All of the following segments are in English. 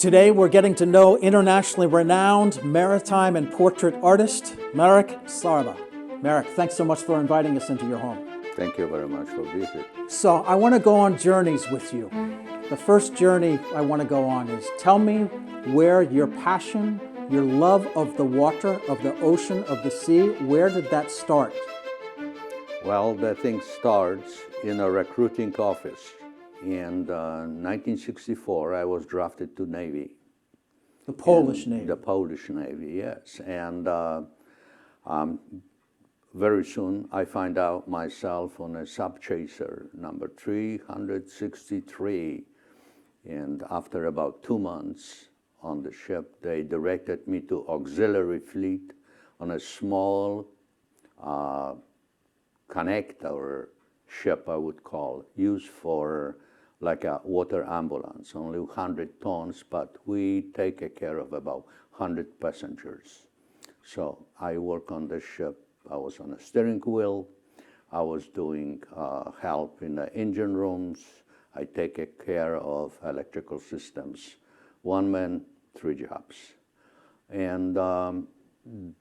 Today we're getting to know internationally renowned maritime and portrait artist, Marek Sarba. Marek, thanks so much for inviting us into your home. Thank you very much for visiting. So I want to go on journeys with you. The first journey I want to go on is tell me where your passion, your love of the water, of the ocean, of the sea, where did that start? Well, the thing starts in a recruiting office. In 1964, I was drafted to Navy. The Polish Navy. The Polish Navy, yes. And very soon I find out myself on a sub-chaser, number 363. And after about 2 months on the ship, they directed me to auxiliary fleet on a small connector ship, I would call, used for like a water ambulance, only 100 tons, but we take care of about 100 passengers. So I work on the ship. I was on a steering wheel. I was doing help in the engine rooms. I take care of electrical systems. 1 man, 3 jobs. And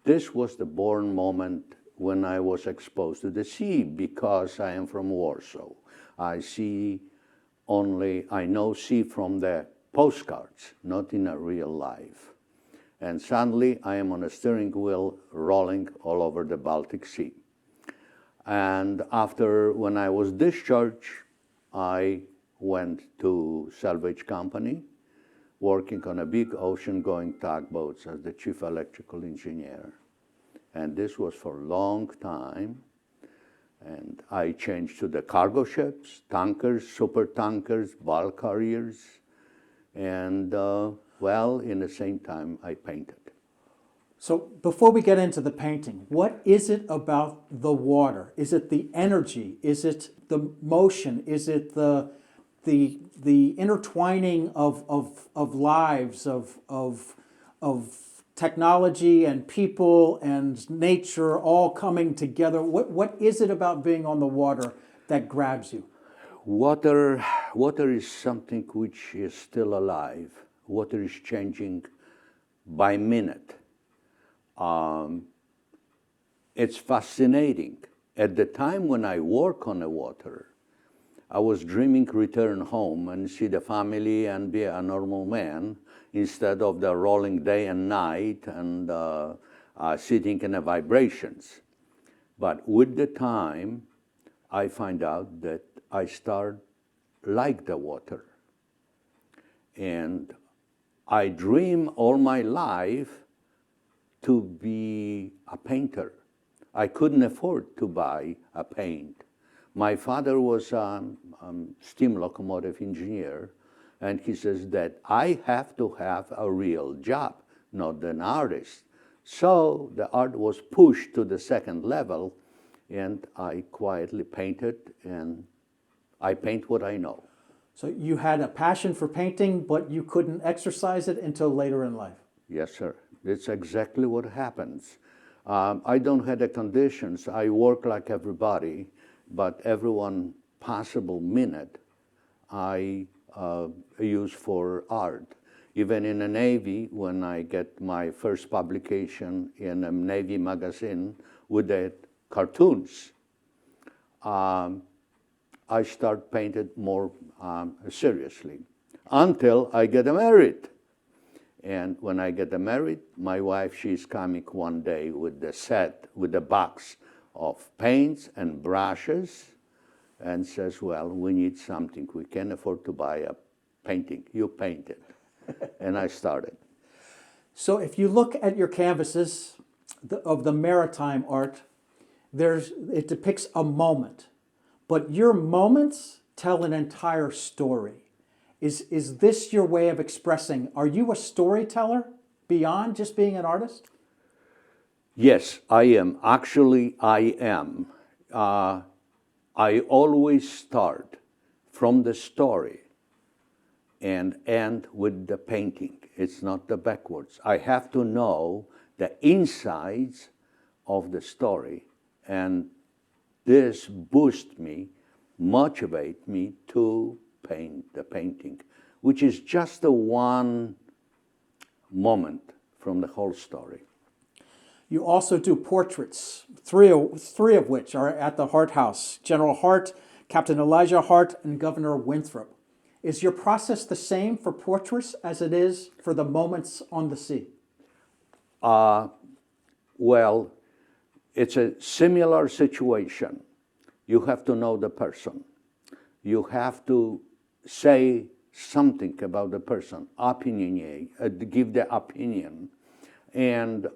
this was the born moment when I was exposed to the sea, because I am from Warsaw. I know sea from the postcards, not in a real life. And suddenly I am on a steering wheel rolling all over the Baltic Sea. And when I was discharged, I went to salvage company, working on a big ocean-going tugboats as the chief electrical engineer. And this was for a long time. And I changed to the cargo ships, tankers, super tankers, bulk carriers. And in the same time, I painted. So before we get into the painting, what is it about the water? Is it the energy? Is it the motion? Is it the intertwining of lives, of technology and people and nature all coming together? What is it about being on the water that grabs you? Water is something which is still alive. Water is changing by minute. It's fascinating. At the time when I work on the water, I was dreaming return home and see the family and be a normal man, instead of the rolling day and night and sitting in the vibrations. But with the time, I find out that I start like the water. And I dream all my life to be a painter. I couldn't afford to buy a paint. My father was a steam locomotive engineer, and he says that I have to have a real job, not an artist. So the art was pushed to the second level, and I quietly painted, and I paint what I know. So you had a passion for painting, but you couldn't exercise it until later in life. Yes, sir. That's exactly what happens. I don't have the conditions. I work like everybody, but every one possible minute I use for art. Even in the Navy, when I get my first publication in a Navy magazine with the cartoons, I start painting more seriously until I get married. And when I get married, my wife, she's coming one day with the set, with the box of paints and brushes, and says, well, we need something. We can't afford to buy a painting. You paint it. And I started. So if you look at your canvases of the maritime art, it depicts a moment. But your moments tell an entire story. Is this your way of expressing? Are you a storyteller beyond just being an artist? Yes, I am. Actually, I am. I always start from the story and end with the painting. It's not the backwards. I have to know the insides of the story, and this boosts me, motivate me to paint the painting, which is just the one moment from the whole story. You also do portraits, three of which are at the Hart House: General Hart, Captain Elijah Hart, and Governor Winthrop. Is your process the same for portraits as it is for the moments on the sea? Well, it's a similar situation. You have to know the person. You have to say something about the person, give the opinion. And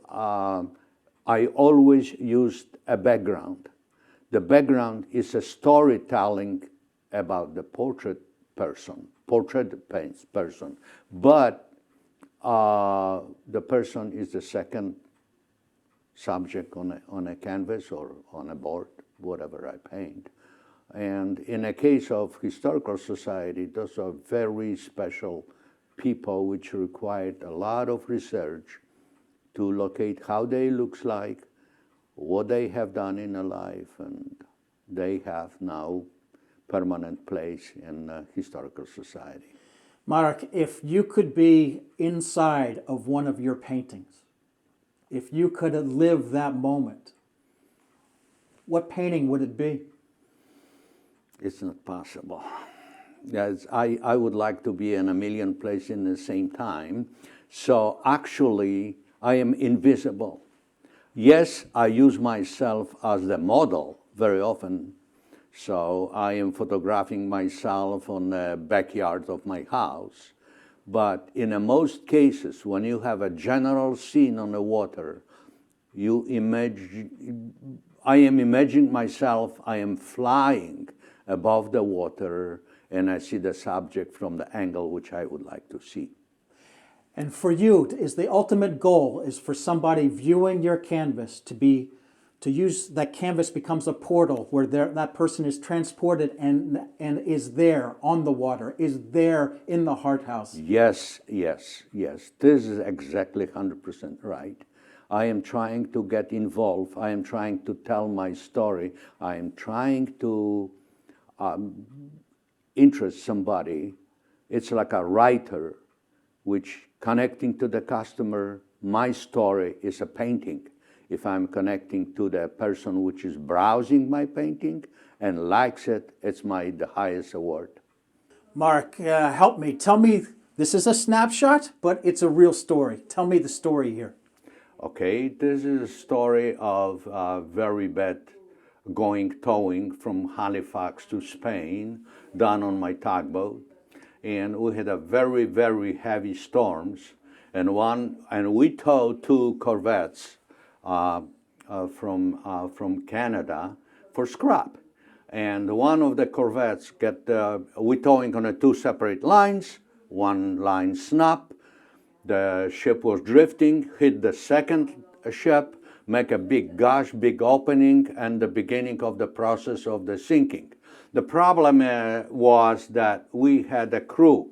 I always used a background. The background is a storytelling about the portrait person, but the person is the second subject on a canvas or on a board, whatever I paint. And in a case of historical society, those are very special people which required a lot of research to locate how they looks like, what they have done in a life, and they have now permanent place in historical society. Marek, if you could be inside of one of your paintings, if you could live that moment, what painting would it be? It's not possible. Yes, I would like to be in a million places in the same time. So actually, I am invisible. Yes, I use myself as the model very often. So I am photographing myself on the backyard of my house. But in most cases, when you have a general scene on the water, I am imagining myself, I am flying above the water, and I see the subject from the angle which I would like to see. And for you, is the ultimate goal is for somebody viewing your canvas to use that canvas becomes a portal where that person is transported and is there on the water, is there in the Hart House. Yes. This is exactly 100% right. I am trying to get involved. I am trying to tell my story. I am trying to interest somebody. It's like a writer which connecting to the customer. My story is a painting. If I'm connecting to the person which is browsing my painting and likes it, it's the highest award. Marek, help me. Tell me, this is a snapshot, but it's a real story. Tell me the story here. Okay, this is a story of very bad towing from Halifax to Spain, done on my tugboat. And we had a very, very heavy storms. And we towed two corvettes from Canada for scrap. And one of the corvettes we towing on two separate lines. One line snapped. The ship was drifting, hit the second ship, make a big gush, big opening, and the beginning of the process of the sinking. The problem was that we had a crew,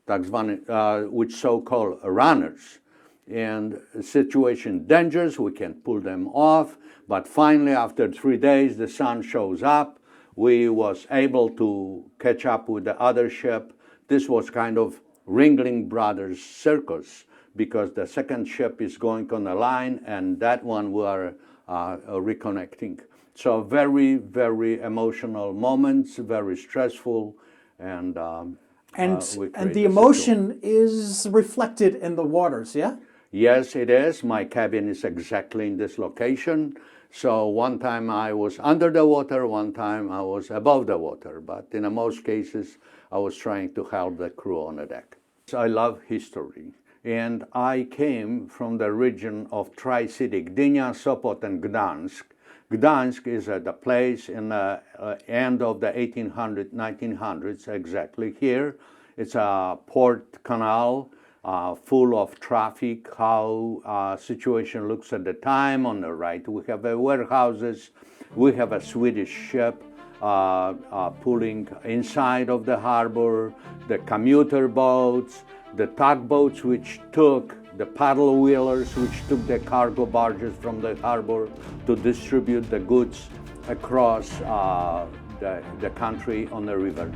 which so-called runners, and situation dangerous, we can pull them off, but finally after 3 days the sun shows up, we was able to catch up with the other ship. This was kind of Ringling Brothers circus, because the second ship is going on the line and that one we are reconnecting. So very, very emotional moments, very stressful, and the emotion is reflected in the waters, yeah? Yes, it is. My cabin is exactly in this location. So one time I was under the water, one time I was above the water, but in most cases I was trying to help the crew on the deck. So I love history, and I came from the region of Tri-City, Gdynia, Sopot, and Gdansk. Gdansk is the place in the end of the 1900s, exactly here. It's a port canal full of traffic, how situation looks at the time. On the right, we have warehouses, we have a Swedish ship pulling inside of the harbor, the commuter boats, the tugboats which took the paddle wheelers which took the cargo barges from the harbor to distribute the goods across the country on the rivers.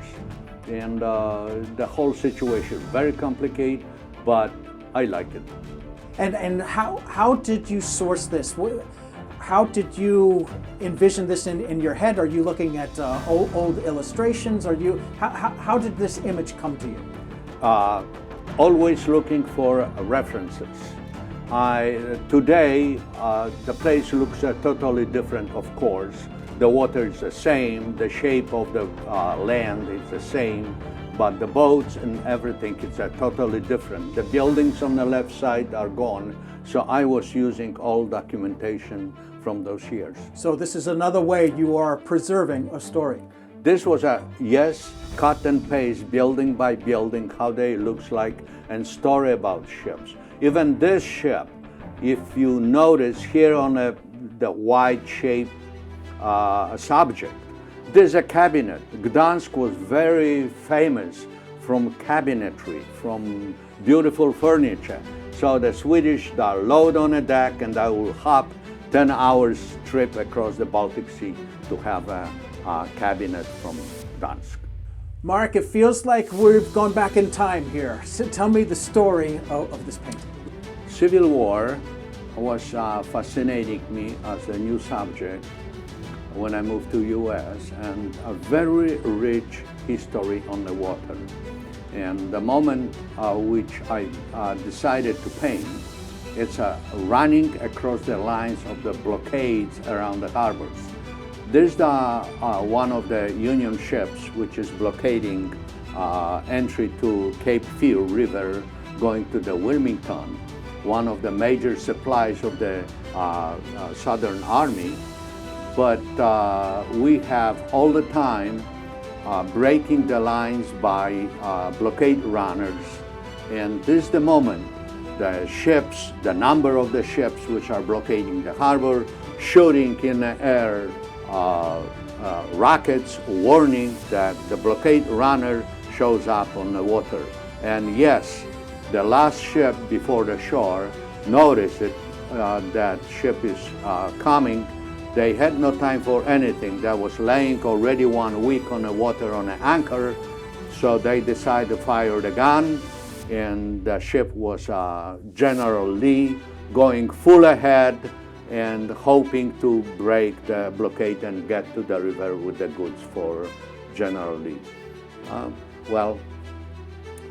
And the whole situation, very complicated, but I like it. And how did you source this? How did you envision this in your head? Are you looking at old illustrations? How did this image come to you? Always looking for references. Today, the place looks totally different, of course. The water is the same, the shape of the land is the same, but the boats and everything is totally different. The buildings on the left side are gone, so I was using all documentation from those years. So this is another way you are preserving a story. This was yes, cut and paste, building by building, how they looks like, and story about ships. Even this ship, if you notice here on the wide shape subject, there's a cabinet. Gdansk was very famous from cabinetry, from beautiful furniture. So the Swedish, they load on a deck and they will hop 10 hours trip across the Baltic Sea to have a cabinet from Gdansk. Marek, it feels like we've gone back in time here. So tell me the story of this painting. Civil War was fascinating me as a new subject when I moved to US, and a very rich history on the water. And the moment which I decided to paint, it's running across the lines of the blockades around the harbors. There's one of the Union ships which is blockading entry to Cape Fear River going to the Wilmington, one of the major supplies of the Southern Army. But we have all the time breaking the lines by blockade runners. And this is the moment the ships, the number of the ships which are blockading the harbor, shooting in the air rockets, warning that the blockade runner shows up on the water. And yes, the last ship before the shore noticed it, that ship is coming. They had no time for anything. That was laying already 1 week on the water on an anchor, so they decided to fire the gun, and the ship was General Lee going full ahead and hoping to break the blockade and get to the river with the goods for General Lee. Well,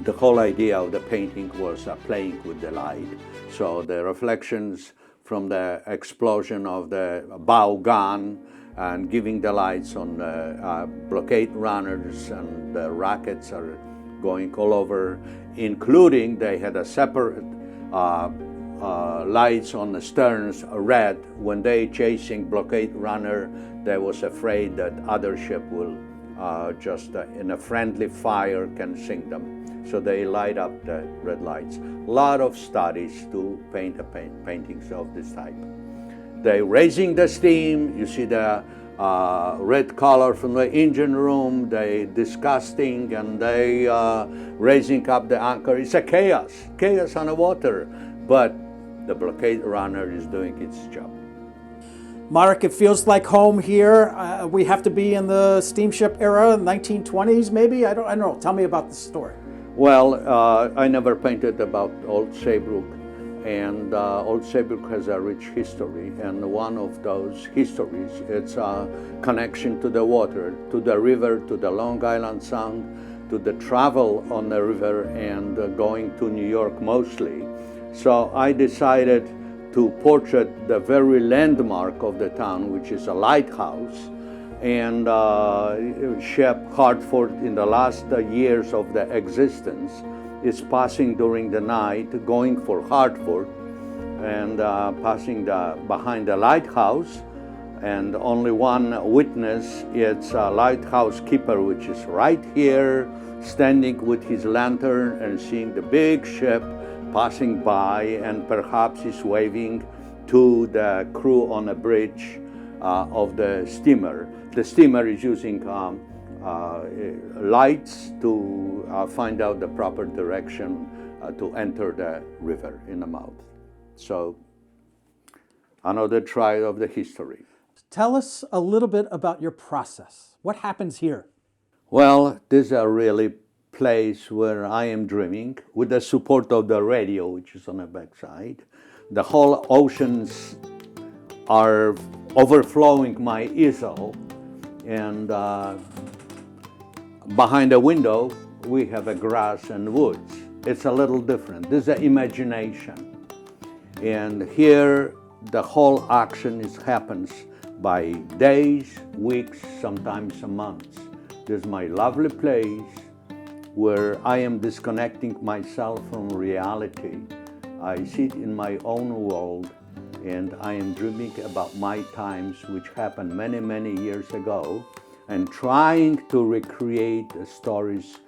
the whole idea of the painting was playing with the light. So the reflections from the explosion of the bow gun and giving the lights on the blockade runners, and the rockets are going all over, including they had a separate lights on the sterns, red. When they chasing blockade runner, they was afraid that other ship will just in a friendly fire can sink them. So they light up the red lights. A lot of studies to paint paintings of this type. They raising the steam, you see the red color from the engine room, they disgusting, and they raising up the anchor. It's a chaos on the water, but the blockade runner is doing its job. Marek, it feels like home here. We have to be in the steamship era, 1920s maybe? I don't know. Tell me about the story. Well, I never painted about Old Saybrook, and Old Saybrook has a rich history, and one of those histories, it's a connection to the water, to the river, to the Long Island Sound, to the travel on the river, and going to New York mostly. So I decided to portrait the very landmark of the town, which is a lighthouse. And ship Hartford, in the last years of the existence, is passing during the night, going for Hartford, and passing behind the lighthouse. And only one witness, it's a lighthouse keeper, which is right here, standing with his lantern and seeing the big ship passing by, and perhaps he's waving to the crew on a bridge of the steamer. The steamer is using lights to find out the proper direction to enter the river in the mouth. So another trial of the history. Tell us a little bit about your process. What happens here? Well, this is a really place where I am dreaming with the support of the radio, which is on the backside. The whole oceans are overflowing my easel, and behind the window we have a grass and woods. It's a little different. This is the imagination, and here the whole action happens by days, weeks, sometimes months. This is my lovely place where I am disconnecting myself from reality. I sit in my own world and I am dreaming about my times, which happened many, many years ago, and trying to recreate the stories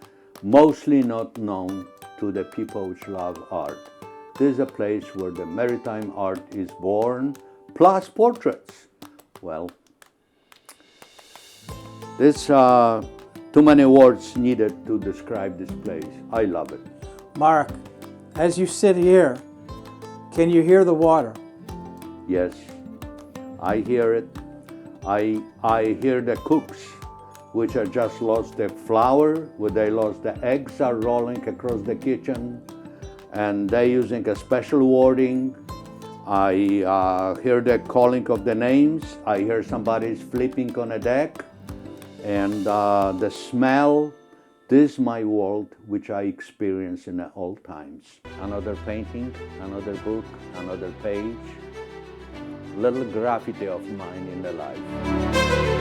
mostly not known to the people which love art. This is a place where the maritime art is born, plus portraits. Well, there's too many words needed to describe this place. I love it. Marek, as you sit here, can you hear the water? Yes, I hear it. I hear the cooks, which are just lost their flour, where they lost the eggs are rolling across the kitchen, and they're using a special wording. I hear the calling of the names. I hear somebody's flipping on a deck, and the smell. This is my world, which I experience in all times. Another painting, another book, another page, little graffiti of mine in the life.